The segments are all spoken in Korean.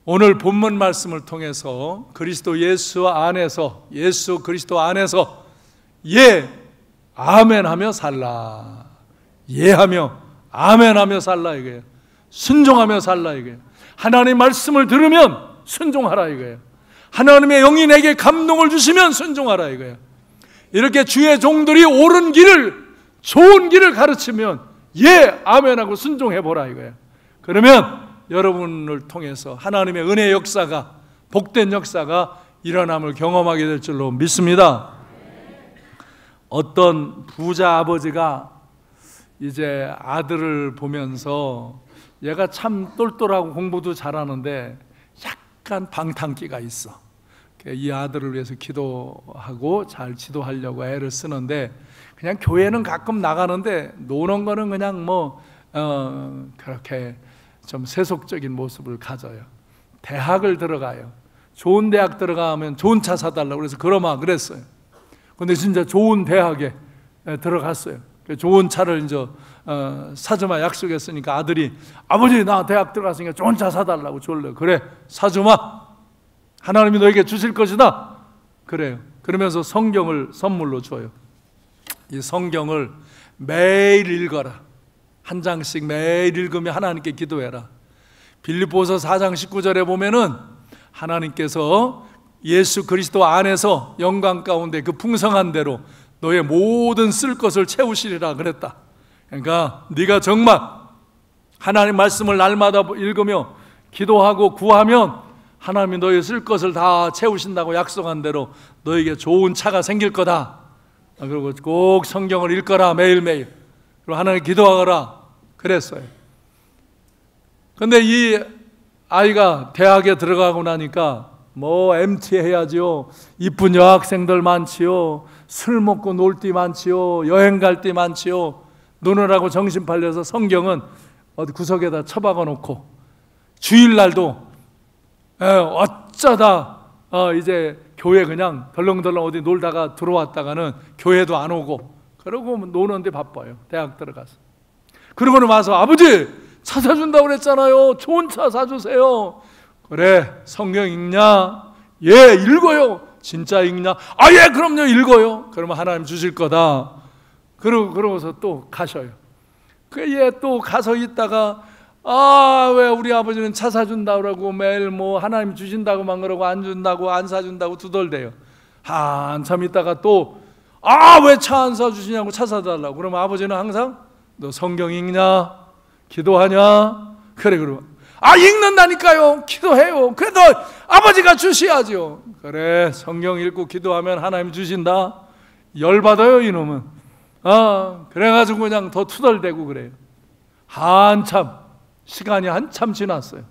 오늘 본문 말씀을 통해서 그리스도 예수 안에서, 예수 그리스도 안에서 예, 아멘 하며 살라. 예 하며 아멘 하며 살라 이거예요. 순종하며 살라 이거예요. 하나님 말씀을 들으면 순종하라 이거예요. 하나님의 영이 내게 감동을 주시면 순종하라 이거예요. 이렇게 주의 종들이 옳은 길을, 좋은 길을 가르치면 예, 아멘하고 순종해보라 이거예요. 그러면 여러분을 통해서 하나님의 은혜의 역사가, 복된 역사가 일어남을 경험하게 될 줄로 믿습니다. 어떤 부자 아버지가 이제 아들을 보면서 얘가 참 똘똘하고 공부도 잘하는데 약간 방탕기가 있어. 이 아들을 위해서 기도하고 잘 지도하려고 애를 쓰는데, 그냥 교회는 가끔 나가는데 노는 거는 그냥 그렇게 좀 세속적인 모습을 가져요. 대학을 들어가요. 좋은 대학 들어가면 좋은 차 사달라고 그래서 그러마 그랬어요. 근데 진짜 좋은 대학에 들어갔어요. 좋은 차를 이제 사주마 약속했으니까 아들이 아버지 나 대학 들어갔으니까 좋은 차 사달라고 졸래. 그래 사주마, 하나님이 너에게 주실 것이다. 그래요. 그러면서 성경을 선물로 줘요. 이 성경을 매일 읽어라. 한 장씩 매일 읽으며 하나님께 기도해라. 빌립보서 4장 19절에 보면은 하나님께서 예수 그리스도 안에서 영광 가운데 그 풍성한 대로 너의 모든 쓸 것을 채우시리라 그랬다. 그러니까 네가 정말 하나님 말씀을 날마다 읽으며 기도하고 구하면 하나님이 너의 쓸 것을 다 채우신다고 약속한 대로 너에게 좋은 차가 생길 거다. 그리고 꼭 성경을 읽거라 매일매일. 그리고 하나님 기도하거라 그랬어요. 근데 이 아이가 대학에 들어가고 나니까 MT 해야지요, 이쁜 여학생들 많지요, 술 먹고 놀 때 많지요, 여행 갈 때 많지요. 노느라고 정신 팔려서 성경은 어디 구석에다 처박아 놓고 주일날도 어쩌다 이제 교회 그냥 덜렁덜렁 어디 놀다가 들어왔다가는 교회도 안 오고 그러고 노는데 바빠요. 대학 들어가서. 그러고는 와서 아버지 차 사준다고 그랬잖아요. 좋은 차 사주세요. 그래 성경 읽냐? 예 읽어요. 진짜 읽냐? 예 그럼요 읽어요. 그러면 하나님 주실 거다. 그러고서 또 가셔요. 또 가서 있다가 왜 우리 아버지는 차 사준다고 그러고 매일 하나님 주신다고만 그러고 안 준다고 안 사준다고 두덜대요. 한참 있다가 또 왜 차 안 사주시냐고 차 사달라고. 그러면 아버지는 항상 너 성경 읽냐? 기도하냐? 그래 그러면 읽는다니까요. 기도해요. 그래도 아버지가 주셔야죠. 그래 성경 읽고 기도하면 하나님 주신다. 열받아요 이놈은. 그래가지고 그냥 더 투덜대고 그래요. 시간이 한참 지났어요.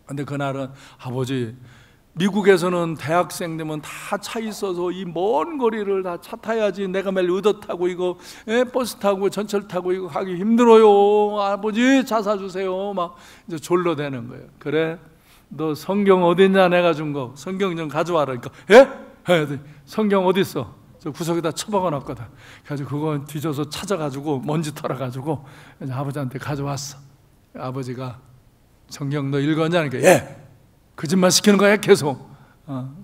근데 그날은 아버지 미국에서는 대학생 되면 다 차 있어서 이 먼 거리를 다 차 타야지 내가 매일 의도 타고 이거 버스 타고 전철 타고 이거 가기 힘들어요. 아버지 차 사주세요. 막 이제 졸로 되는 거예요. 그래 너 성경 어딨냐? 내가 준 거 성경 좀 가져와라. 그러니까 성경 어디 있어? 저 구석에다 처박아 놨거든. 그래서 그거 뒤져서 찾아가지고 먼지 털어가지고 아버지한테 가져왔어. 아버지가 성경 너 읽었냐? 그러니까 거짓말 시키는 거야 계속.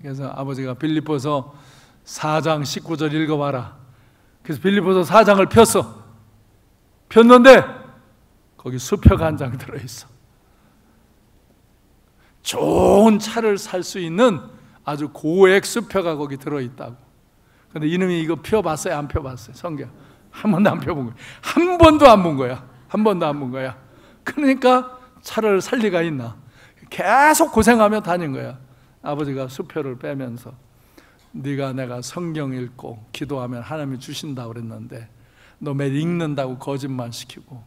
그래서 아버지가 빌립보서 4장 19절 읽어봐라. 그래서 빌립보서 4장을 폈는데 거기 수표가 한 장 들어있어. 좋은 차를 살 수 있는 아주 고액 수표가 거기 들어있다고. 근데 이놈이 이거 펴봤어요? 안 펴봤어요? 성경 한 번도 안 펴본 거야. 한 번도 안 본 거야. 그러니까 차를 살 리가 있나. 계속 고생하며 다닌 거야. 아버지가 수표를 빼면서 네가 내가 성경 읽고 기도하면 하나님이 주신다고 그랬는데 너 매일 읽는다고 거짓말 시키고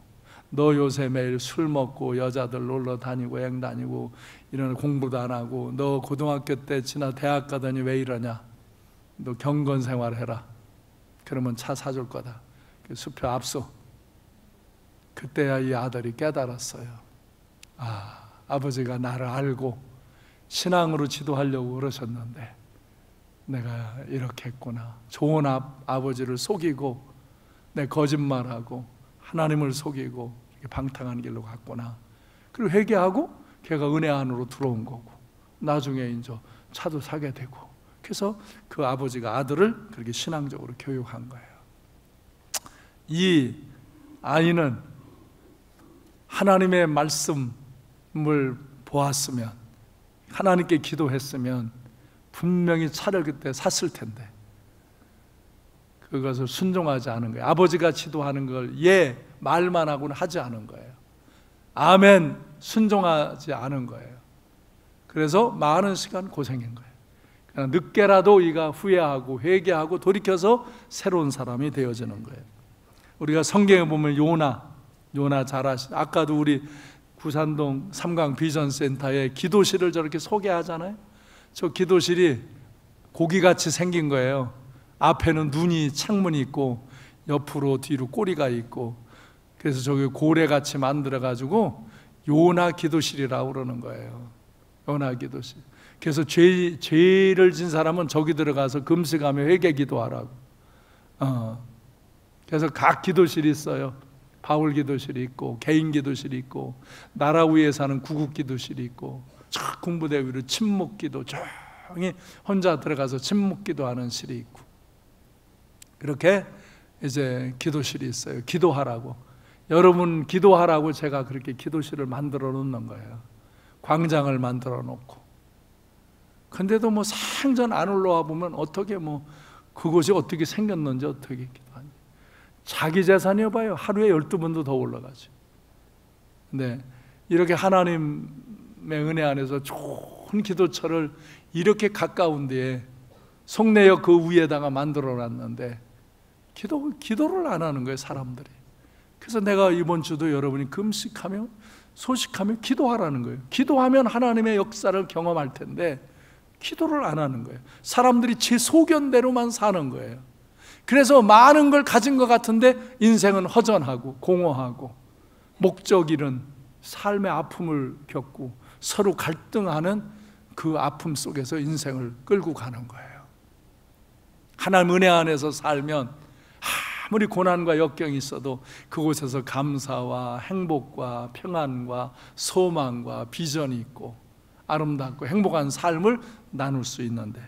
너 요새 매일 술 먹고 여자들 놀러 다니고 여행 다니고 이런 공부도 안 하고 너 고등학교 때 지나 대학 가더니 왜 이러냐. 너 경건 생활해라. 그러면 차 사줄 거다. 수표 압수. 그때야 이 아들이 깨달았어요. 아버지가 나를 알고 신앙으로 지도하려고 그러셨는데 내가 이렇게 했구나. 좋은 아버지를 속이고 내 거짓말하고 하나님을 속이고 방탕한 길로 갔구나. 그리고 회개하고 걔가 은혜 안으로 들어온 거고, 나중에 이제 차도 사게 되고, 그래서 그 아버지가 아들을 그렇게 신앙적으로 교육한 거예요. 이 아이는 하나님의 말씀을 보았으면, 하나님께 기도했으면 분명히 차를 그때 샀을 텐데 그것을 순종하지 않은 거예요. 아버지가 지도하는 걸 예 말만 하고는 하지 않은 거예요. 아멘 순종하지 않은 거예요. 그래서 많은 시간 고생한 거예요. 그러니까 늦게라도 이가 후회하고 회개하고 돌이켜서 새로운 사람이 되어지는 거예요. 우리가 성경에 보면 요나 잘 아시죠? 아까도 우리 구산동 삼강 비전센터에 기도실을 저렇게 소개하잖아요. 저 기도실이 고기같이 생긴 거예요. 앞에는 눈이 창문이 있고 옆으로 뒤로 꼬리가 있고, 그래서 저기 고래같이 만들어가지고 요나 기도실이라고 그러는 거예요. 요나 기도실. 그래서 죄를 진 사람은 저기 들어가서 금식하며 회개 기도하라고. 그래서 각 기도실이 있어요. 바울 기도실이 있고, 개인 기도실이 있고, 나라 위에 사는 구국 기도실이 있고, 군부대 위로 침묵 기도, 조용히 혼자 들어가서 침묵 기도하는 실이 있고, 그렇게 이제 기도실이 있어요. 기도하라고. 여러분 기도하라고 제가 그렇게 기도실을 만들어 놓는 거예요. 광장을 만들어 놓고. 근데도 뭐 생전 안 올라와 보면 어떻게 뭐 그곳이 어떻게 생겼는지 어떻게 기도하니. 자기 재산이어 봐요. 하루에 12번도 더 올라가죠. 근데 이렇게 하나님의 은혜 안에서 좋은 기도처를 이렇게 가까운 데에 송내역 그 위에다가 만들어 놨는데 기도를 안 하는 거예요, 사람들이. 그래서 내가 이번 주도 여러분이 금식하며 소식하며 기도하라는 거예요. 기도하면 하나님의 역사를 경험할 텐데 기도를 안 하는 거예요. 사람들이 제 소견대로만 사는 거예요. 그래서 많은 걸 가진 것 같은데 인생은 허전하고 공허하고 목적 잃은 삶의 아픔을 겪고 서로 갈등하는 그 아픔 속에서 인생을 끌고 가는 거예요. 하나님 은혜 안에서 살면 아무리 고난과 역경이 있어도 그곳에서 감사와 행복과 평안과 소망과 비전이 있고 아름답고 행복한 삶을 나눌 수 있는데,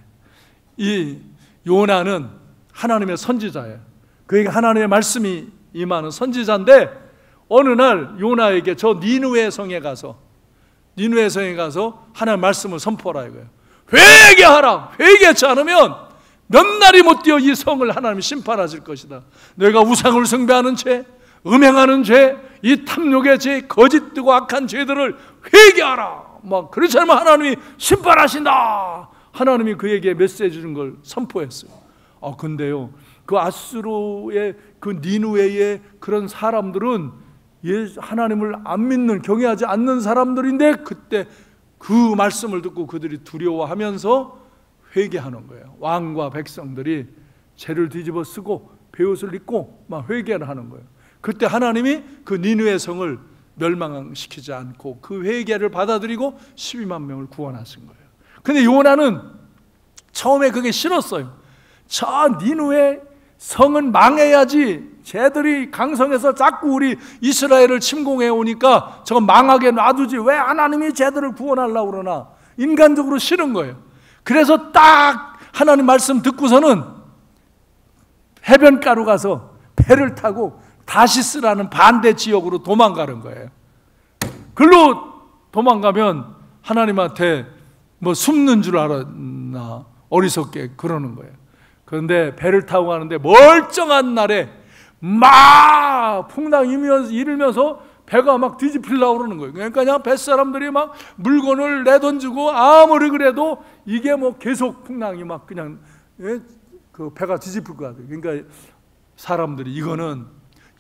이 요나는 하나님의 선지자예요. 그에게 하나님의 말씀이 임하는 선지자인데 어느 날 요나에게 저 니느웨 성에 가서 하나님의 말씀을 선포하라 이거예요. 회개하라. 회개하지 않으면 몇 날이 못 되어 이 성을 하나님이 심판하실 것이다. 내가 우상을 숭배하는 죄, 음행하는 죄, 이 탐욕의 죄, 거짓되고 악한 죄들을 회개하라. 막 그렇지 않으면 하나님이 심판하신다. 하나님이 그에게 메시지 주는 걸 선포했어요. 근데요, 그 아수르의 그 니느웨의 그런 사람들은 하나님을 안 믿는, 경외하지 않는 사람들인데 그때 그 말씀을 듣고 그들이 두려워하면서 회개하는 거예요. 왕과 백성들이 죄를 뒤집어 쓰고 베옷을 입고 막 회개를 하는 거예요. 그때 하나님이 그 니느웨 성을 멸망시키지 않고 그 회개를 받아들이고 12만 명을 구원하신 거예요. 근데 요나는 처음에 그게 싫었어요. 저 니느웨 성은 망해야지, 쟤들이 강성해서 자꾸 우리 이스라엘을 침공해 오니까 저건 망하게 놔두지 왜 하나님이 쟤들을 구원하려고 그러나, 인간적으로 싫은 거예요. 그래서 딱 하나님 말씀 듣고서는 해변가로 가서 배를 타고 다시스라는 반대 지역으로 도망가는 거예요. 글로 도망가면 하나님한테 뭐 숨는 줄 알았나 어리석게 그러는 거예요. 그런데 배를 타고 가는데 멀쩡한 날에 막 풍랑이 일으면서 배가 막 뒤집히려고 그러는 거예요. 그러니까 그냥 뱃사람들이 막 물건을 내던지고 아무리 그래도 이게 뭐 계속 풍랑이 막 그냥 그 배가 뒤집힐 것 같아요. 그러니까 사람들이 이거는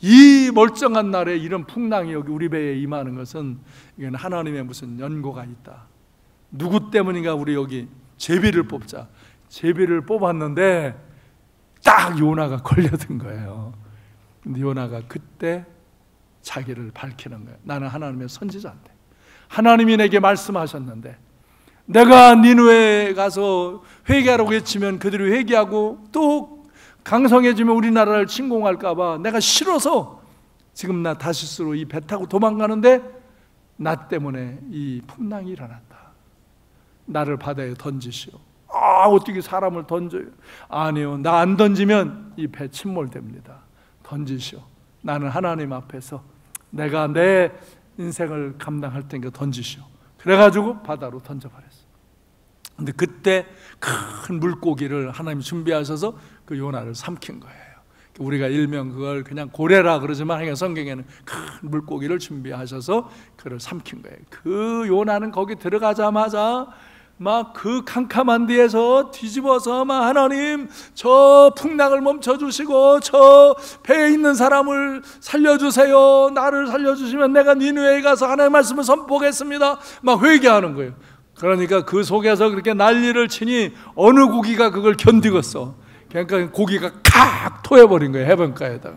이 멀쩡한 날에 이런 풍랑이 여기 우리 배에 임하는 것은 이건 하나님의 무슨 연고가 있다. 누구 때문인가 우리 여기 제비를 뽑자. 제비를 뽑았는데 딱 요나가 걸려든 거예요. 근데 요나가 그때 자기를 밝히는 거예요. 나는 하나님의 선지자인데, 하나님이 내게 말씀하셨는데 내가 니느웨에 가서 회개하라고 외치면 그들이 회개하고 또 강성해지면 우리나라를 침공할까 봐 내가 싫어서 지금 나 다시스로 이 배 타고 도망가는데 나 때문에 이 풍랑이 일어난다. 나를 바다에 던지시오. 어떻게 사람을 던져요? 아니요, 나 안 던지면 이 배 침몰됩니다. 던지시오. 나는 하나님 앞에서 내가 내 인생을 감당할 테니까 던지시오. 그래가지고 바다로 던져버렸어. 근데 그때 큰 물고기를 하나님이 준비하셔서 그 요나를 삼킨 거예요. 우리가 일명 그걸 그냥 고래라 그러지만 성경에는 큰 물고기를 준비하셔서 그를 삼킨 거예요. 그 요나는 거기 들어가자마자 막 그 캄캄한 데에서 뒤집어서 막 하나님 저 풍랑을 멈춰주시고 저 배에 있는 사람을 살려주세요. 나를 살려주시면 내가 니느웨에 가서 하나님의 말씀을 선포하겠습니다. 막 회개하는 거예요. 그러니까 그 속에서 그렇게 난리를 치니 어느 고기가 그걸 견디겠어. 그러니까 고기가 칵 토해버린 거예요. 해변가에다가.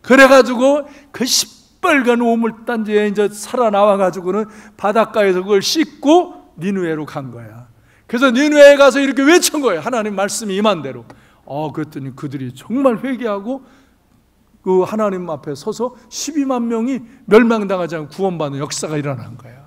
그래가지고 그 시뻘건 오물단지에 이제 살아나와가지고는 바닷가에서 그걸 씻고 니느웨로 간 거야. 그래서 니느웨에 가서 이렇게 외친 거예요. 하나님 말씀이 임한 대로. 그랬더니 그들이 정말 회개하고 그 하나님 앞에 서서 12만 명이 멸망당하지 않고 구원받는 역사가 일어난 거야.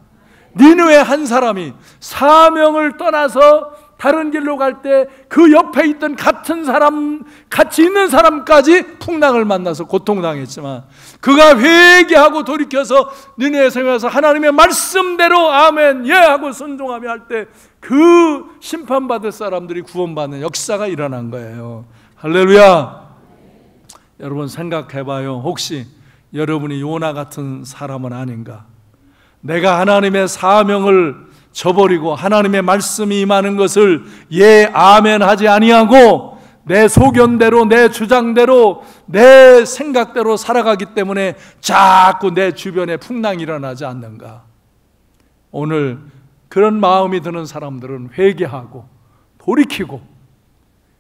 니느웨 한 사람이 사명을 떠나서 다른 길로 갈 때 그 옆에 있던 같은 사람, 같이 있는 사람까지 풍랑을 만나서 고통당했지만 그가 회개하고 돌이켜서 니느웨 성에 와서 하나님의 말씀대로 아멘 예 하고 순종하며 할 때 그 심판받을 사람들이 구원받는 역사가 일어난 거예요. 할렐루야. 여러분 생각해봐요. 혹시 여러분이 요나 같은 사람은 아닌가? 내가 하나님의 사명을 저버리고 하나님의 말씀이 임하는 것을 예 아멘 하지 아니하고 내 소견대로 내 주장대로 내 생각대로 살아가기 때문에 자꾸 내 주변에 풍랑이 일어나지 않는가? 오늘 그런 마음이 드는 사람들은 회개하고 돌이키고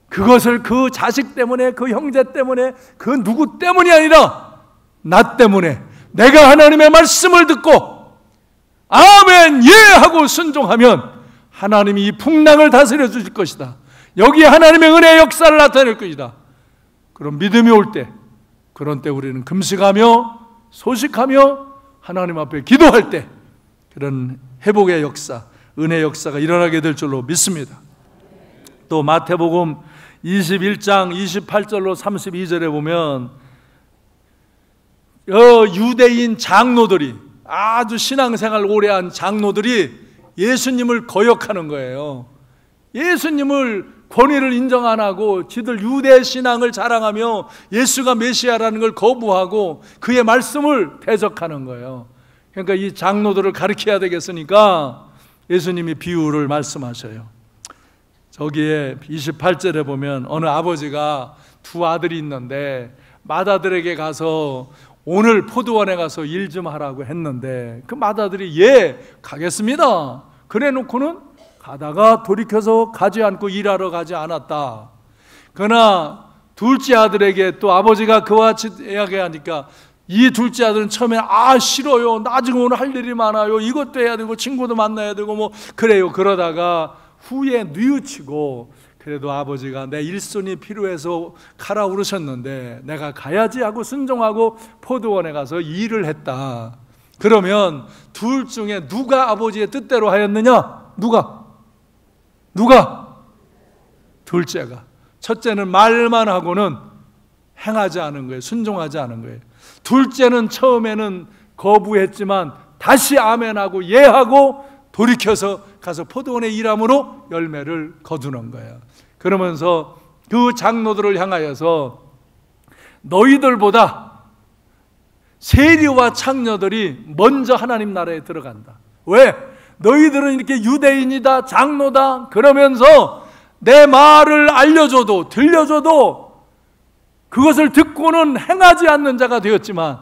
그것을 그 자식 때문에 그 형제 때문에 그 누구 때문이 아니라 나 때문에 내가 하나님의 말씀을 듣고 아멘 예 하고 순종하면 하나님이 이 풍랑을 다스려 주실 것이다. 여기에 하나님의 은혜의 역사를 나타낼 것이다. 그런 믿음이 올 때, 그런 때 우리는 금식하며 소식하며 하나님 앞에 기도할 때 그런 회복의 역사, 은혜의 역사가 일어나게 될 줄로 믿습니다. 또 마태복음 21장 28절로 32절에 보면 유대인 장로들이 아주 신앙생활 오래한 장로들이 예수님을 거역하는 거예요. 예수님을 권위를 인정 안 하고 지들 유대 신앙을 자랑하며 예수가 메시아라는 걸 거부하고 그의 말씀을 대적하는 거예요. 그러니까 이 장로들을 가르쳐야 되겠으니까 예수님이 비유를 말씀하셔요. 저기에 28절에 보면 어느 아버지가 두 아들이 있는데 맏아들에게 가서 오늘 포도원에 가서 일 좀 하라고 했는데 그 맏아들이 예 가겠습니다 그래 놓고는 가다가 돌이켜서 가지 않고 일하러 가지 않았다. 그러나 둘째 아들에게 또 아버지가 그와 같이 이야기하니까 이 둘째 아들은 처음에 싫어요, 나중에 오늘 할 일이 많아요, 이것도 해야 되고 친구도 만나야 되고 뭐 그래요. 그러다가 후에 뉘우치고 그래도 아버지가 내 일손이 필요해서 가라 그러셨는데 내가 가야지 하고 순종하고 포도원에 가서 일을 했다. 그러면 둘 중에 누가 아버지의 뜻대로 하였느냐? 누가? 둘째가. 첫째는 말만 하고는 행하지 않은 거예요. 순종하지 않은 거예요. 둘째는 처음에는 거부했지만 다시 아멘하고 예하고 돌이켜서 가서 포도원에 일함으로 열매를 거두는 거예요. 그러면서 그 장로들을 향하여서 너희들보다 세리와 창녀들이 먼저 하나님 나라에 들어간다. 왜? 너희들은 이렇게 유대인이다, 장로다 그러면서 내 말을 알려줘도 들려줘도 그것을 듣고는 행하지 않는 자가 되었지만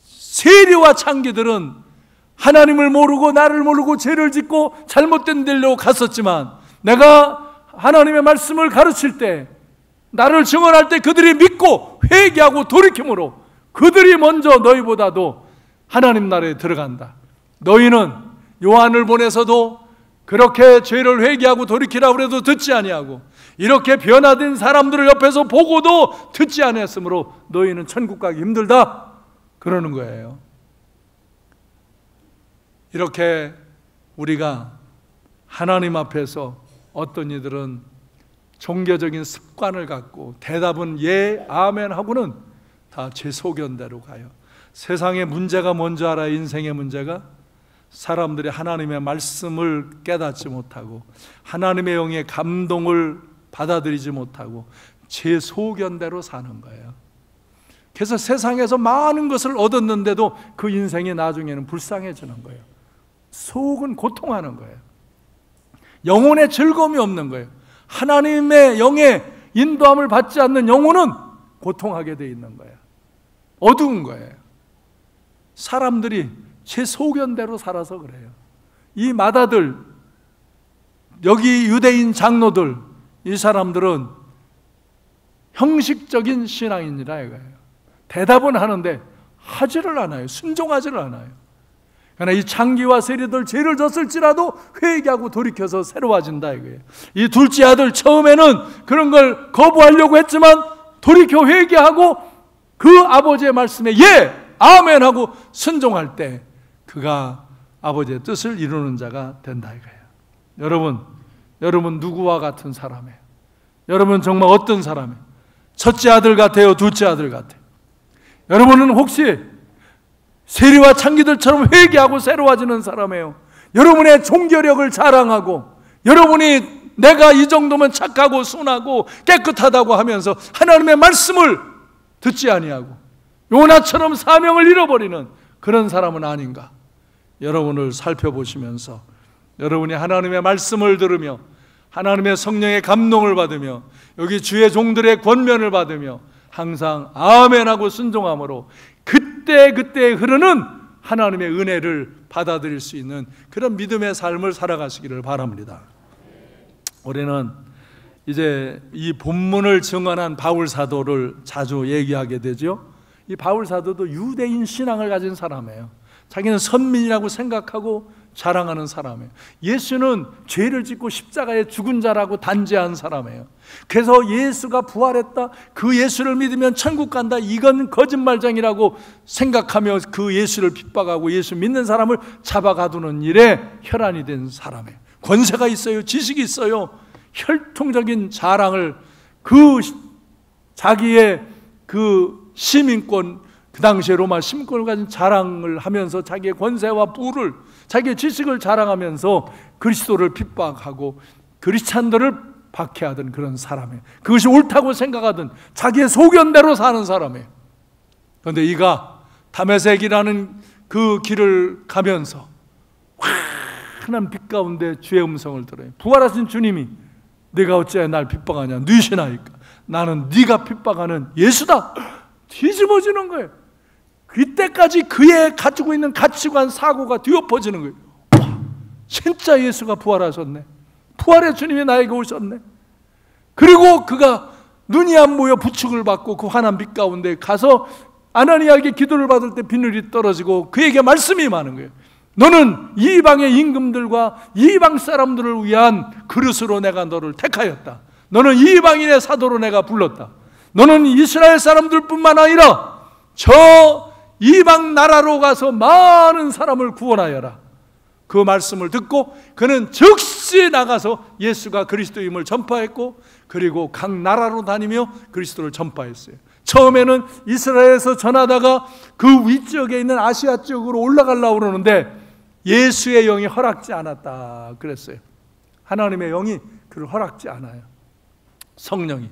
세리와 창기들은 하나님을 모르고 나를 모르고 죄를 짓고 잘못된 데로 갔었지만 내가 하나님의 말씀을 가르칠 때 나를 증언할 때 그들이 믿고 회개하고 돌이킴으로 그들이 먼저 너희보다도 하나님 나라에 들어간다. 너희는 요한을 보내서도 그렇게 죄를 회개하고 돌이키라고 해도 듣지 아니하고 이렇게 변화된 사람들을 옆에서 보고도 듣지 아니했으므로 너희는 천국 가기 힘들다 그러는 거예요. 이렇게 우리가 하나님 앞에서 어떤 이들은 종교적인 습관을 갖고 대답은 예, 아멘 하고는 다 제 소견대로 가요. 세상의 문제가 뭔지 알아요? 인생의 문제가 사람들이 하나님의 말씀을 깨닫지 못하고 하나님의 영의 감동을 받아들이지 못하고 제 소견대로 사는 거예요. 그래서 세상에서 많은 것을 얻었는데도 그 인생이 나중에는 불쌍해지는 거예요. 속은 고통하는 거예요. 영혼의 즐거움이 없는 거예요. 하나님의 영의 인도함을 받지 않는 영혼은 고통하게 돼 있는 거예요. 어두운 거예요. 사람들이 제 소견대로 살아서 그래요. 이 마다들, 여기 유대인 장로들, 이 사람들은 형식적인 신앙인이라 이거예요. 대답은 하는데 하지를 않아요. 순종하지를 않아요. 그러나 이 창기와 세리들 죄를 졌을지라도 회개하고 돌이켜서 새로워진다 이거예요. 이 둘째 아들 처음에는 그런 걸 거부하려고 했지만 돌이켜 회개하고 그 아버지의 말씀에 예, 아멘 하고 순종할 때 그가 아버지의 뜻을 이루는 자가 된다 이거예요. 여러분 누구와 같은 사람이에요? 여러분 정말 어떤 사람이에요? 첫째 아들 같아요? 둘째 아들 같아요? 여러분은 혹시 세리와 창기들처럼 회개하고 새로워지는 사람이에요? 여러분의 종교력을 자랑하고 여러분이 내가 이 정도면 착하고 순하고 깨끗하다고 하면서 하나님의 말씀을 듣지 아니하고 요나처럼 사명을 잃어버리는 그런 사람은 아닌가? 여러분을 살펴보시면서 여러분이 하나님의 말씀을 들으며 하나님의 성령의 감동을 받으며 여기 주의 종들의 권면을 받으며 항상 아멘하고 순종함으로 그때 흐르는 하나님의 은혜를 받아들일 수 있는 그런 믿음의 삶을 살아가시기를 바랍니다. 우리는 이제 이 본문을 증언한 바울 사도를 자주 얘기하게 되죠. 이 바울 사도도 유대인 신앙을 가진 사람이에요. 자기는 선민이라고 생각하고 자랑하는 사람이에요. 예수는 죄를 짓고 십자가에 죽은 자라고 단죄한 사람이에요. 그래서 예수가 부활했다, 그 예수를 믿으면 천국 간다, 이건 거짓말장이라고 생각하며 그 예수를 핍박하고 예수 믿는 사람을 잡아가두는 일에 혈안이 된 사람이에요. 권세가 있어요. 지식이 있어요. 혈통적인 자랑을 자기의 그 시민권, 그 당시에 로마 시민권을 가진 자랑을 하면서 자기의 권세와 부를, 자기의 지식을 자랑하면서 그리스도를 핍박하고 크리스찬들을 박해하던 그런 사람이에요. 그것이 옳다고 생각하던 자기의 소견대로 사는 사람이에요. 그런데 이가 다메섹이라는 그 길을 가면서 환한 빛 가운데 주의 음성을 들어요. 부활하신 주님이 네가 어찌 날 핍박하냐? 뉘시나이까? 나는 네가 핍박하는 예수다. 뒤집어지는 거예요. 그때까지 그의 가지고 있는 가치관, 사고가 뒤엎어지는 거예요. 와, 진짜 예수가 부활하셨네. 부활의 주님이 나에게 오셨네. 그리고 그가 눈이 안 보여 부축을 받고 그 환한 빛 가운데 가서 아나니아에게 기도를 받을 때 비늘이 떨어지고 그에게 말씀이 많은 거예요. 너는 이방의 임금들과 이방 사람들을 위한 그릇으로 내가 너를 택하였다. 너는 이방인의 사도로 내가 불렀다. 너는 이스라엘 사람들뿐만 아니라 저 이방 나라로 가서 많은 사람을 구원하여라. 그 말씀을 듣고 그는 즉시 나가서 예수가 그리스도임을 전파했고 그리고 각 나라로 다니며 그리스도를 전파했어요. 처음에는 이스라엘에서 전하다가 그 위쪽에 있는 아시아 쪽으로 올라가려고 그러는데 예수의 영이 허락지 않았다 그랬어요. 하나님의 영이 그를 허락지 않아요. 성령이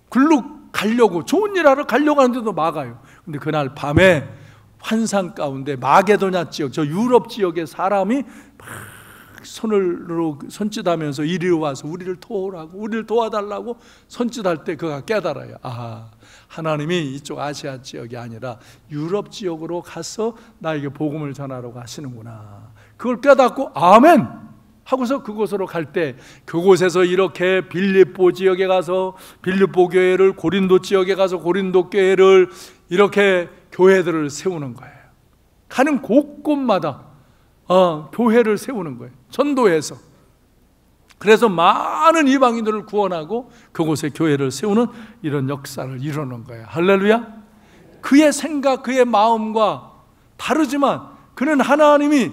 글로 가려고, 좋은 일 하러 가려고 하는데도 막아요. 근데 그날 밤에 환상 가운데 마게도냐 지역, 저 유럽 지역의 사람이 막 손으로 손짓하면서 이리로 와서 우리를 도우라고, 우리를 도와달라고 손짓할 때 그가 깨달아요. 아, 하나님이 이쪽 아시아 지역이 아니라 유럽 지역으로 가서 나에게 복음을 전하라고 하시는구나. 그걸 깨닫고 아멘 하고서 그곳으로 갈 때 그곳에서 이렇게 빌립보 지역에 가서 빌립보 교회를, 고린도 지역에 가서 고린도 교회를, 이렇게 교회들을 세우는 거예요. 가는 곳곳마다 교회를 세우는 거예요. 전도해서. 그래서 많은 이방인들을 구원하고 그곳에 교회를 세우는 이런 역사를 이루는 거예요. 할렐루야. 그의 생각, 그의 마음과 다르지만 그는 하나님이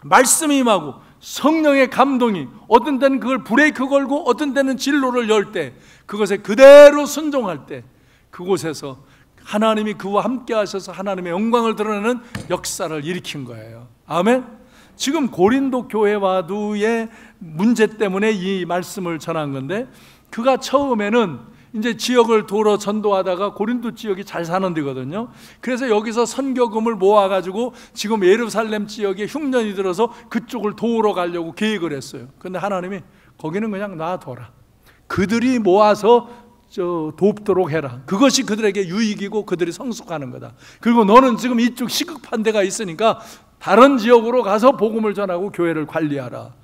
말씀이 임하고 성령의 감동이, 어떤 때는 그걸 브레이크 걸고 어떤 때는 진로를 열 때, 그것에 그대로 순종할 때, 그곳에서 하나님이 그와 함께 하셔서 하나님의 영광을 드러내는 역사를 일으킨 거예요. 아멘. 지금 고린도 교회와도의 문제 때문에 이 말씀을 전한 건데, 그가 처음에는 이제 지역을 도로 전도하다가 고린도 지역이 잘 사는 데거든요. 그래서 여기서 선교금을 모아가지고 지금 예루살렘 지역에 흉년이 들어서 그쪽을 도우러 가려고 계획을 했어요. 근데 하나님이 거기는 그냥 놔둬라. 그들이 모아서 돕도록 해라. 그것이 그들에게 유익이고 그들이 성숙하는 거다. 그리고 너는 지금 이쪽 시급한 데가 있으니까 다른 지역으로 가서 복음을 전하고 교회를 관리하라.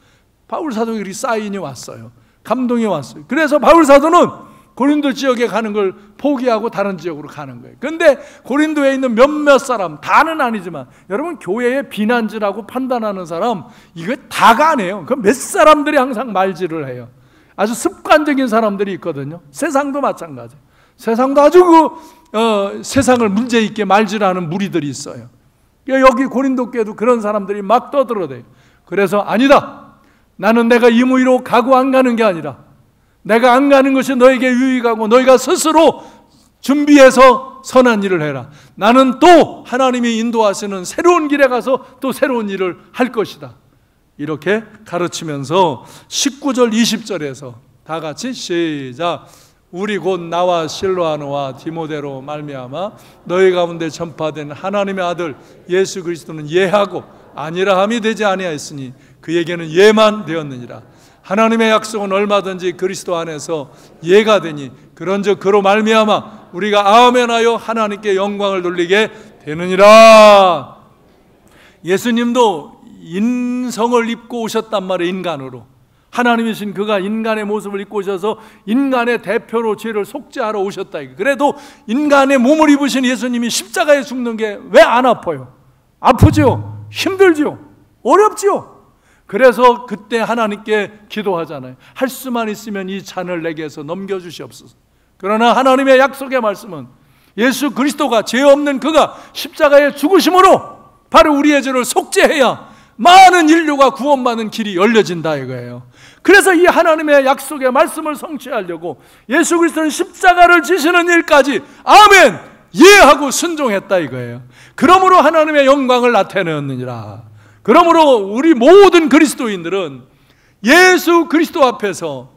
바울 사도에게 사인이 왔어요. 감동이 왔어요. 그래서 바울 사도는 고린도 지역에 가는 걸 포기하고 다른 지역으로 가는 거예요. 그런데 고린도에 있는 몇몇 사람, 다는 아니지만, 여러분 교회의 비난지라고 판단하는 사람, 이거 다가 아니에요. 그 몇 사람들이 항상 말질을 해요. 아주 습관적인 사람들이 있거든요. 세상도 마찬가지. 세상도 아주 세상을 문제 있게 말질하는 무리들이 있어요. 여기 고린도 교회도 그런 사람들이 막 떠들어대요. 그래서 아니다. 나는 내가 임의로 가고 안 가는 게 아니라, 내가 안 가는 것이 너에게 유익하고 너희가 스스로 준비해서 선한 일을 해라. 나는 또 하나님이 인도하시는 새로운 길에 가서 또 새로운 일을 할 것이다. 이렇게 가르치면서 19절 20절에서 다 같이 시작. 우리 곧 나와 실로아노와 디모데로 말미암아 너희 가운데 전파된 하나님의 아들 예수 그리스도는 예하고 아니라함이 되지 아니하였으니 그에게는 예만 되었느니라. 하나님의 약속은 얼마든지 그리스도 안에서 예가 되니 그런즉 그로 말미암아 우리가 아멘하여 하나님께 영광을 돌리게 되느니라. 예수님도 인성을 입고 오셨단 말이에요. 인간으로. 하나님이신 그가 인간의 모습을 입고 오셔서 인간의 대표로 죄를 속죄하러 오셨다. 그래도 인간의 몸을 입으신 예수님이 십자가에 죽는 게 왜 안 아파요? 아프죠? 힘들죠? 어렵죠? 그래서 그때 하나님께 기도하잖아요. 할 수만 있으면 이 잔을 내게서 넘겨주시옵소서. 그러나 하나님의 약속의 말씀은 예수 그리스도가, 죄 없는 그가 십자가에 죽으심으로 바로 우리의 죄를 속죄해야 많은 인류가 구원받는 길이 열려진다 이거예요. 그래서 이 하나님의 약속의 말씀을 성취하려고 예수 그리스도는 십자가를 지시는 일까지 아멘 예하고 순종했다 이거예요. 그러므로 하나님의 영광을 나타내었느니라. 그러므로 우리 모든 그리스도인들은 예수 그리스도 앞에서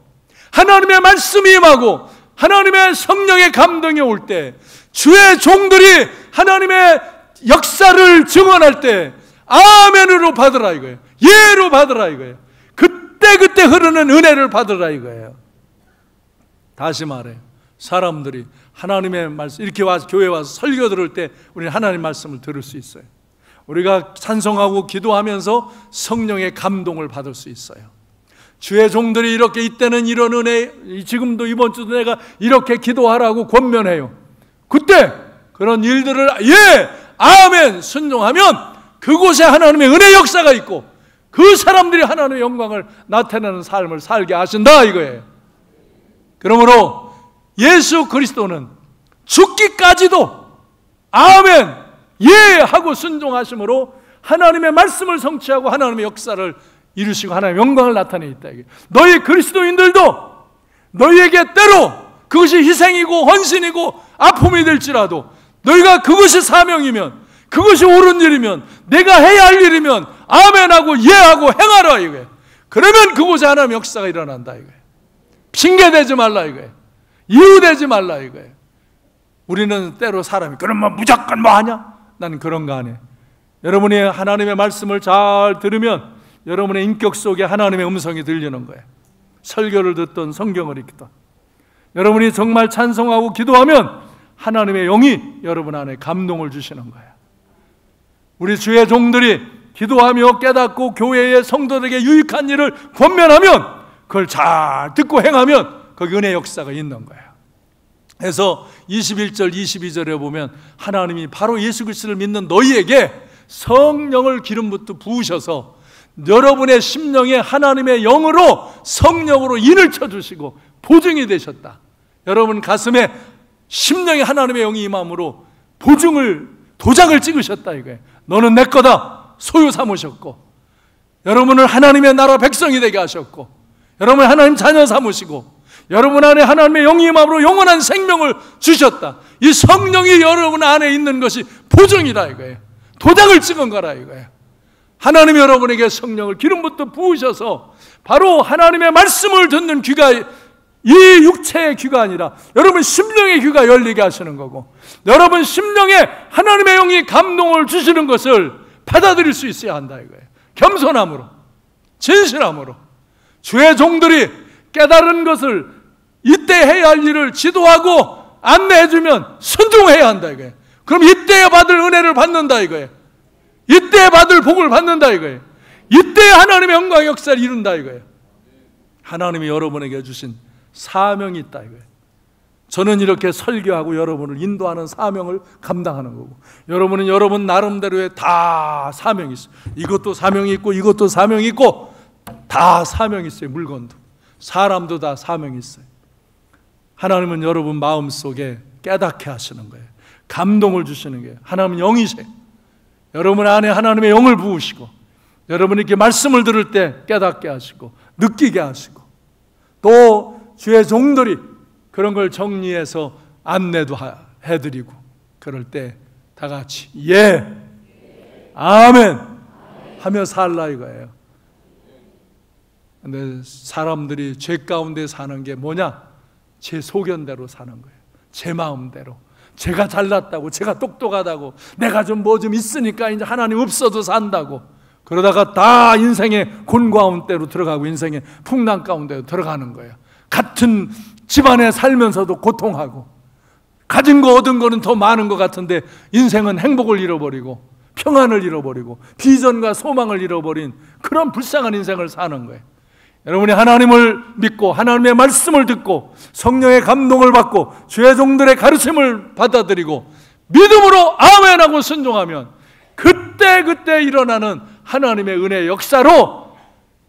하나님의 말씀이 임하고 하나님의 성령의 감동이 올 때, 주의 종들이 하나님의 역사를 증언할 때 아멘으로 받으라 이거예요. 예로 받으라 이거예요. 그때 흐르는 은혜를 받으라 이거예요. 다시 말해요. 사람들이 하나님의 말씀, 이렇게 와서 교회 와서 설교 들을 때 우리는 하나님의 말씀을 들을 수 있어요. 우리가 찬송하고 기도하면서 성령의 감동을 받을 수 있어요. 주의 종들이 이렇게 이때는 이런 은혜, 지금도 이번 주도 내가 이렇게 기도하라고 권면해요. 그때 그런 일들을 예, 아멘 순종하면 그곳에 하나님의 은혜 역사가 있고 그 사람들이 하나님의 영광을 나타내는 삶을 살게 하신다 이거예요. 그러므로 예수 그리스도는 죽기까지도 아멘 예 하고 순종하심으로 하나님의 말씀을 성취하고 하나님의 역사를 이루시고 하나님의 영광을 나타내 있다. 너희 그리스도인들도 너희에게 때로 그것이 희생이고 헌신이고 아픔이 될지라도 너희가 그것이 사명이면, 그것이 옳은 일이면, 내가 해야 할 일이면 아멘하고 예하고 행하라 이거예요. 그러면 그곳에 하나님의 역사가 일어난다 이거예요. 핑계대지 말라 이거예요. 이유대지 말라 이거예요. 우리는 때로 사람이 그러면 무조건 뭐 하냐? 나는 그런 거 아니에요. 여러분이 하나님의 말씀을 잘 들으면 여러분의 인격 속에 하나님의 음성이 들리는 거예요. 설교를 듣던 성경을 읽던 여러분이 정말 찬송하고 기도하면 하나님의 영이 여러분 안에 감동을 주시는 거예요. 우리 주의 종들이 기도하며 깨닫고 교회의 성도들에게 유익한 일을 권면하면 그걸 잘 듣고 행하면 거기 은혜의 역사가 있는 거예요. 그래서 21절 22절에 보면 하나님이 바로 예수 그리스도를 믿는 너희에게 성령을 기름부터 부으셔서 여러분의 심령에 하나님의 영으로 성령으로 인을 쳐주시고 보증이 되셨다. 여러분 가슴에 심령에 하나님의 영이 임함으로 도장을 찍으셨다 이거예요. 너는 내 거다 소유 삼으셨고 여러분을 하나님의 나라 백성이 되게 하셨고, 여러분을 하나님 자녀 삼으시고, 여러분 안에 하나님의 영임함으로 영원한 생명을 주셨다. 이 성령이 여러분 안에 있는 것이 보증이라 이거예요. 도장을 찍은 거라 이거예요. 하나님이 여러분에게 성령을 기름부터 부으셔서 바로 하나님의 말씀을 듣는 귀가 이 육체의 귀가 아니라 여러분 심령의 귀가 열리게 하시는 거고, 여러분 심령에 하나님의 영이 감동을 주시는 것을 받아들일 수 있어야 한다 이거예요. 겸손함으로, 진실함으로. 주의 종들이 깨달은 것을 이때 해야 할 일을 지도하고 안내해주면 순종해야 한다 이거예요. 그럼 이때에 받을 은혜를 받는다 이거예요. 이때에 받을 복을 받는다 이거예요. 이때에 하나님의 영광 역사를 이룬다 이거예요. 하나님이 여러분에게 주신 사명이 있다 이거예요. 저는 이렇게 설교하고 여러분을 인도하는 사명을 감당하는 거고, 여러분은 여러분 나름대로의 다 사명이 있어요. 이것도 사명이 있고 이것도 사명이 있고 다 사명이 있어요. 물건도 사람도 다 사명이 있어요. 하나님은 여러분 마음속에 깨닫게 하시는 거예요. 감동을 주시는 거예요. 하나님은 영이세요. 여러분 안에 하나님의 영을 부으시고, 여러분이 이렇게 말씀을 들을 때 깨닫게 하시고 느끼게 하시고, 또 주의 종들이 그런 걸 정리해서 안내도 해드리고, 그럴 때 다 같이 예, 아멘 하며 살라 이거예요. 근데 사람들이 죄 가운데 사는 게 뭐냐? 제 소견대로 사는 거예요. 제 마음대로. 제가 잘났다고, 제가 똑똑하다고, 내가 좀 뭐 좀 있으니까 이제 하나님 없어도 산다고, 그러다가 다 인생의 곤고한 때로 들어가고 인생의 풍랑 가운데로 들어가는 거예요. 같은 집안에 살면서도 고통하고, 가진 거 얻은 거는 더 많은 것 같은데 인생은 행복을 잃어버리고 평안을 잃어버리고 비전과 소망을 잃어버린 그런 불쌍한 인생을 사는 거예요. 여러분이 하나님을 믿고 하나님의 말씀을 듣고 성령의 감동을 받고 주의 종들의 가르침을 받아들이고 믿음으로 아멘하고 순종하면 그때 일어나는 하나님의 은혜의 역사로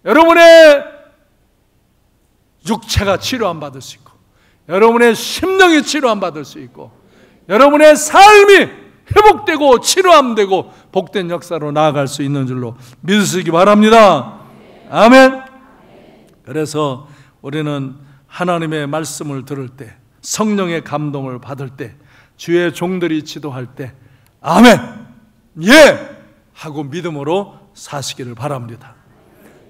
여러분의 육체가 치료함 받을 수 있고, 여러분의 심령이 치료함 받을 수 있고, 여러분의 삶이 회복되고 치료함되고 복된 역사로 나아갈 수 있는 줄로 믿으시기 바랍니다. 아멘. 그래서 우리는 하나님의 말씀을 들을 때, 성령의 감동을 받을 때, 주의 종들이 지도할 때 아멘, 예 하고 믿음으로 사시기를 바랍니다.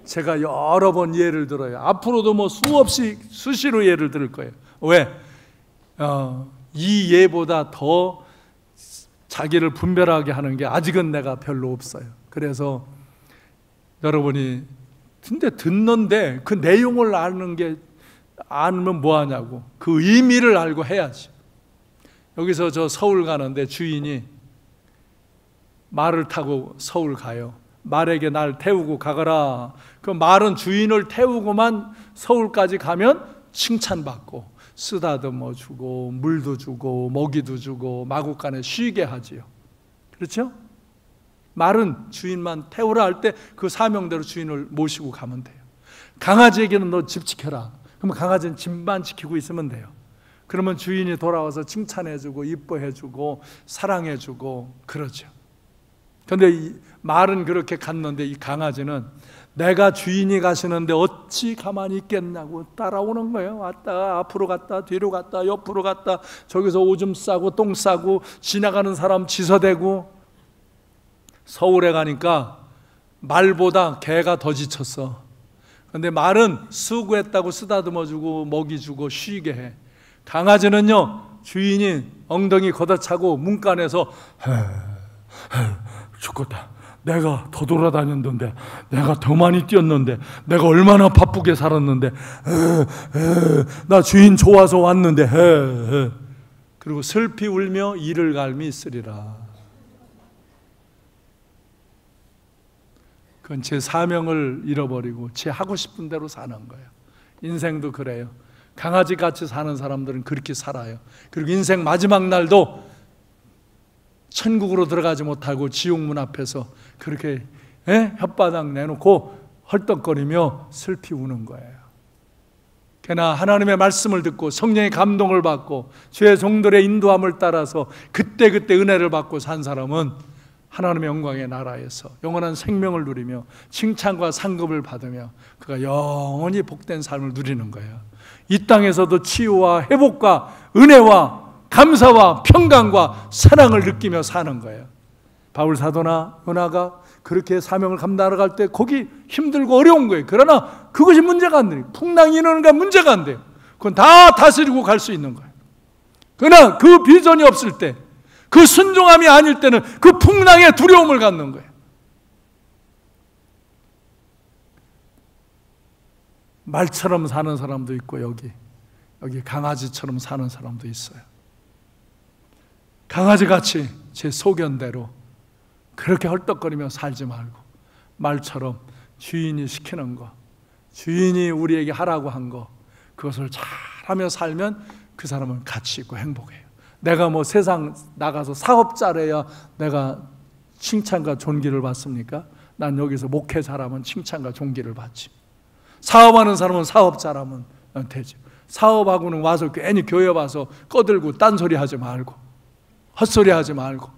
제가 여러 번 예를 들어요. 앞으로도 뭐 수시로 예를 들을 거예요. 왜? 이 예보다 더 자기를 분별하게 하는 게 아직은 내가 별로 없어요. 그래서 여러분이 근데 듣는데 그 내용을 알면 뭐하냐고, 그 의미를 알고 해야지. 여기서 저 서울 가는데 주인이 말을 타고 서울 가요. 말에게 날 태우고 가거라. 그 말은 주인을 태우고만 서울까지 가면 칭찬받고 쓰다듬어 주고 물도 주고 먹이도 주고 마구간에 쉬게 하지요. 그렇죠? 말은 주인만 태우라 할 때 그 사명대로 주인을 모시고 가면 돼요. 강아지에게는 너 집 지켜라. 그러면 강아지는 집만 지키고 있으면 돼요. 그러면 주인이 돌아와서 칭찬해주고 이뻐해주고 사랑해주고 그러죠. 그런데 이 말은 그렇게 갔는데 이 강아지는 내가 주인이 가시는데 어찌 가만히 있겠냐고 따라오는 거예요. 왔다가 앞으로 갔다 뒤로 갔다 옆으로 갔다, 저기서 오줌 싸고 똥 싸고 지나가는 사람 지서대고. 서울에 가니까 말보다 개가 더 지쳤어. 그런데 말은 수고했다고 쓰다듬어주고 먹이주고 쉬게 해. 강아지는요, 주인이 엉덩이 걷어차고 문간에서 죽겠다, 내가 더 돌아다녔는데, 내가 더 많이 뛰었는데, 내가 얼마나 바쁘게 살았는데, 나 주인 좋아서 왔는데, 그리고 슬피 울며 이를 갈미 있으리라. 그건 제 사명을 잃어버리고 제 하고 싶은 대로 사는 거예요. 인생도 그래요. 강아지같이 사는 사람들은 그렇게 살아요. 그리고 인생 마지막 날도 천국으로 들어가지 못하고 지옥문 앞에서 그렇게 혓바닥 내놓고 헐떡거리며 슬피 우는 거예요. 그러나 하나님의 말씀을 듣고 성령의 감동을 받고 주의 종들의 인도함을 따라서 그때 은혜를 받고 산 사람은 하나님의 영광의 나라에서 영원한 생명을 누리며 칭찬과 상급을 받으며 그가 영원히 복된 삶을 누리는 거예요. 이 땅에서도 치유와 회복과 은혜와 감사와 평강과 사랑을 느끼며 사는 거예요. 바울 사도나 요나가 그렇게 사명을 감당하러 갈 때 거기 힘들고 어려운 거예요. 그러나 그것이 문제가 안 돼요. 풍랑이 일어나는 건 문제가 안 돼요. 그건 다 다스리고 갈 수 있는 거예요. 그러나 그 비전이 없을 때, 그 순종함이 아닐 때는 그 풍랑에 두려움을 갖는 거예요. 말처럼 사는 사람도 있고 여기 강아지처럼 사는 사람도 있어요. 강아지같이 제 소견대로 그렇게 헐떡거리며 살지 말고 말처럼 주인이 시키는 거, 주인이 우리에게 하라고 한 거, 그것을 잘하며 살면 그 사람은 가치 있고 행복해요. 내가 뭐 세상 나가서 사업자래야 내가 칭찬과 존귀를 받습니까? 난 여기서 목회자라면 칭찬과 존귀를 받지. 사업하는 사람은 사업자라면 되죠. 사업하고는 와서 괜히 교회 와서 꺼들고 딴소리 하지 말고 헛소리 하지 말고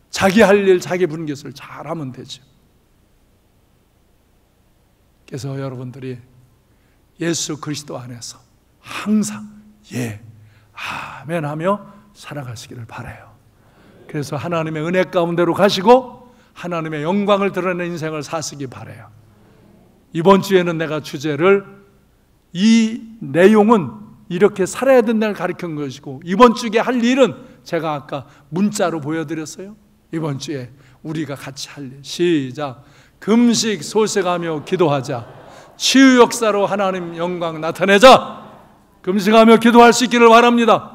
자기 할 일, 자기 부른 것을 잘하면 되죠. 그래서 여러분들이 예수 그리스도 안에서 항상 예, 아멘 하며 살아가시기를 바라요. 그래서 하나님의 은혜 가운데로 가시고 하나님의 영광을 드러내는 인생을 사시기 바라요. 이번 주에는 내가 주제를 이 내용은 이렇게 살아야 된다는 가르친 것이고 이번 주에 할 일은 제가 아까 문자로 보여드렸어요. 이번 주에 우리가 같이 할 일 시작. 금식 소식하며 기도하자. 치유 역사로 하나님 영광 나타내자. 금식하며 기도할 수 있기를 바랍니다.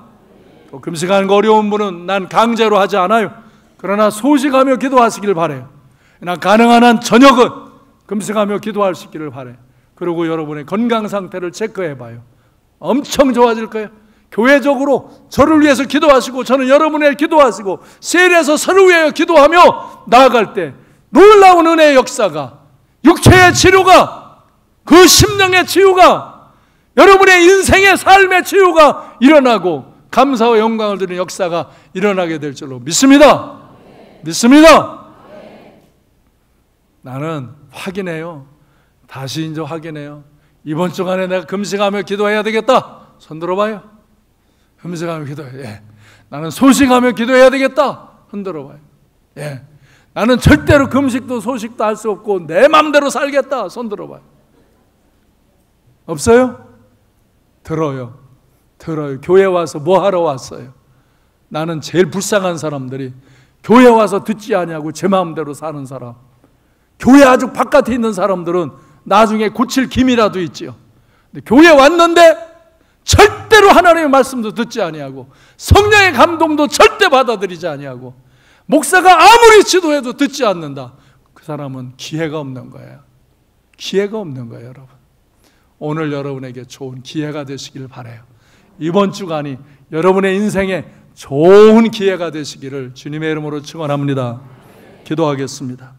또 금식하는 거 어려운 분은 난 강제로 하지 않아요. 그러나 소식하며 기도하시기를 바라요. 난 가능한 한 저녁은 금식하며 기도할 수 있기를 바라요. 그리고 여러분의 건강 상태를 체크해 봐요. 엄청 좋아질 거예요. 교회적으로 저를 위해서 기도하시고 저는 여러분의 기도하시고 세일해서 서로 위하여 기도하며 나아갈 때 놀라운 은혜의 역사가, 육체의 치료가, 그 심령의 치유가, 여러분의 인생의 삶의 치유가 일어나고 감사와 영광을 드리는 역사가 일어나게 될 줄로 믿습니다. 믿습니다. 나는 확인해요. 다시 이제 확인해요. 이번 주간에 내가 금식하며 기도해야 되겠다. 손 들어봐요. 금식하며 기도해. 예. 나는 소식하며 기도해야 되겠다. 흔들어봐요. 예. 나는 절대로 금식도 소식도 할 수 없고 내 마음대로 살겠다. 손 들어봐요. 없어요? 들어요. 교회 와서 뭐 하러 왔어요? 나는 제일 불쌍한 사람들이 교회 와서 듣지 아니하고 제 마음대로 사는 사람. 교회 아주 바깥에 있는 사람들은 나중에 고칠 기미라도 있지요. 근데 교회 왔는데 절대로 하나님의 말씀도 듣지 아니하고 성령의 감동도 절대 받아들이지 아니하고 목사가 아무리 지도해도 듣지 않는다. 그 사람은 기회가 없는 거예요. 기회가 없는 거예요, 여러분. 오늘 여러분에게 좋은 기회가 되시길 바라요. 이번 주간이 여러분의 인생에 좋은 기회가 되시기를 주님의 이름으로 축원합니다. 기도하겠습니다.